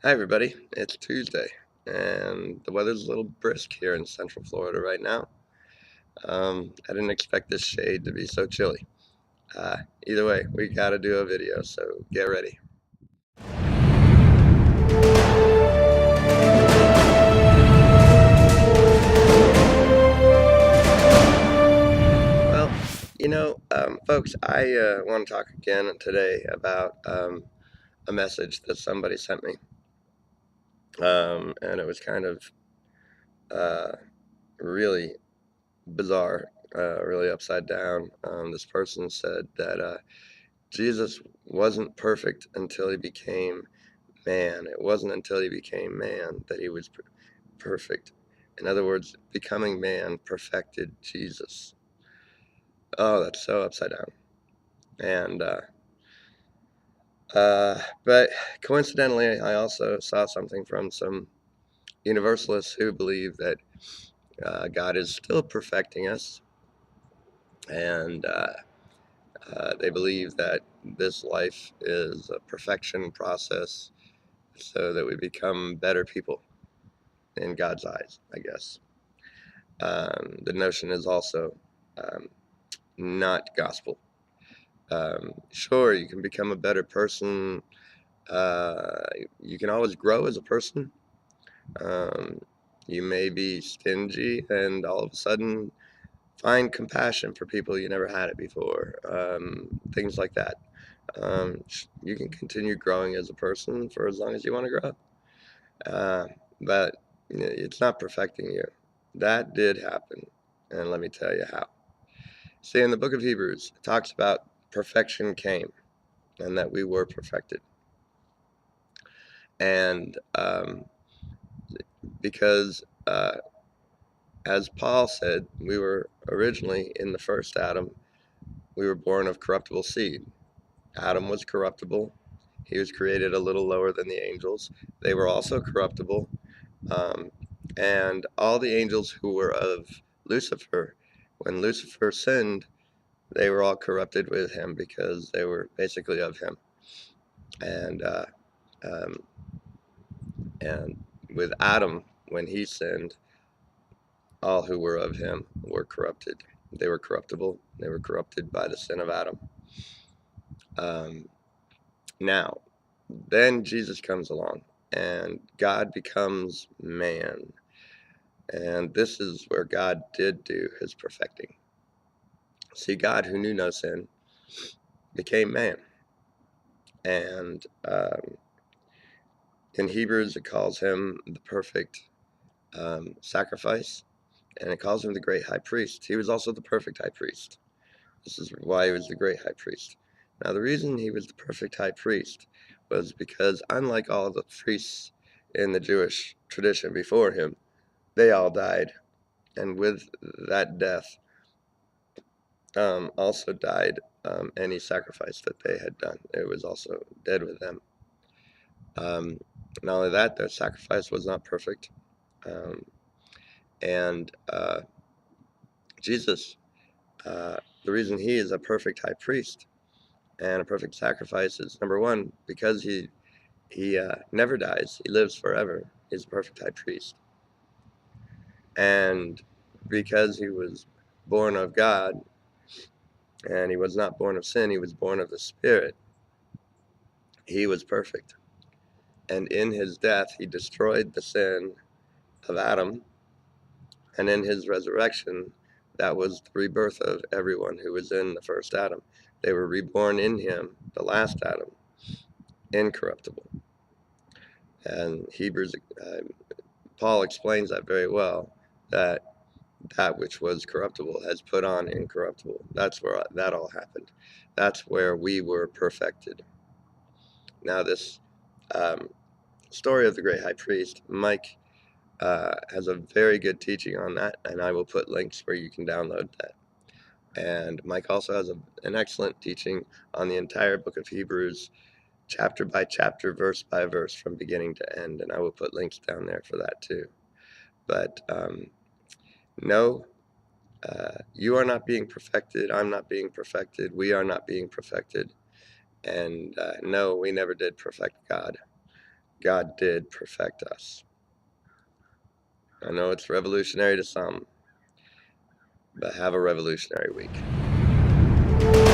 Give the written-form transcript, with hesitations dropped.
Hi, everybody. It's Tuesday, and the weather's a little brisk here in Central Florida right now. I didn't expect this shade to be so chilly. Either way, we gotta do a video, so get ready. Well, folks, I want to talk again today about a message that somebody sent me, and it was kind of uh, really bizarre, really upside down. This person said that Jesus wasn't perfect until he became man. It wasn't until he became man that he was perfect. In other words, becoming man perfected Jesus. Oh, that's so upside down. And but coincidentally, I also saw something from some universalists who believe that God is still perfecting us, and they believe that this life is a perfection process so that we become better people in God's eyes, I guess. The notion is also um, not gospel. Sure, you can become a better person. Uh, you can always grow as a person. Um, you may be stingy and all of a sudden find compassion for people you never had it before. Things like that. You can continue growing as a person for as long as you want to grow. Uh, but it's not perfecting you. That did happen, and let me tell you how. See, in the book of Hebrews, it talks about perfection came and that we were perfected. And because, as Paul said, we were originally in the first Adam, we were born of corruptible seed. Adam was corruptible. He was created a little lower than the angels. They were also corruptible. Um, and all the angels who were of Lucifer, when Lucifer sinned, they were all corrupted with him because they were basically of him. And um, and with Adam, when he sinned, all who were of him were corrupted. They were corruptible. They were corrupted by the sin of Adam. Um, Now, then Jesus comes along, and God becomes man. And this is where God did do his perfecting. See, God, who knew no sin, became man. And in Hebrews, it calls him the perfect sacrifice, and it calls him the great high priest. He was also the perfect high priest. This is why he was the great high priest. Now, the reason he was the perfect high priest was because, unlike all the priests in the Jewish tradition before him, they all died. And with that death, also died any sacrifice that they had done. It was also dead with them. Um, Not only that, their sacrifice was not perfect. Um, and Jesus, uh, the reason he is a perfect high priest and a perfect sacrifice is, number one, because he never dies. He lives forever. He's a perfect high priest. And because he was born of God and he was not born of sin, he was born of the Spirit, he was perfect. And in his death, he destroyed the sin of Adam. And in his resurrection, that was the rebirth of everyone who was in the first Adam. They were reborn in him, the last Adam, incorruptible. And Paul explains that very well, that that which was corruptible has put on incorruptible. That's where that all happened. That's where we were perfected. Now, this um, story of the great high priest, Mike has a very good teaching on that, and I will put links where you can download that. And Mike also has an excellent teaching on the entire book of Hebrews, chapter by chapter, verse by verse, from beginning to end, and I will put links down there for that too. But no, you are not being perfected. I'm not being perfected. We are not being perfected. And no, we never did perfect God. God did perfect us. I know it's revolutionary to some, but have a revolutionary week.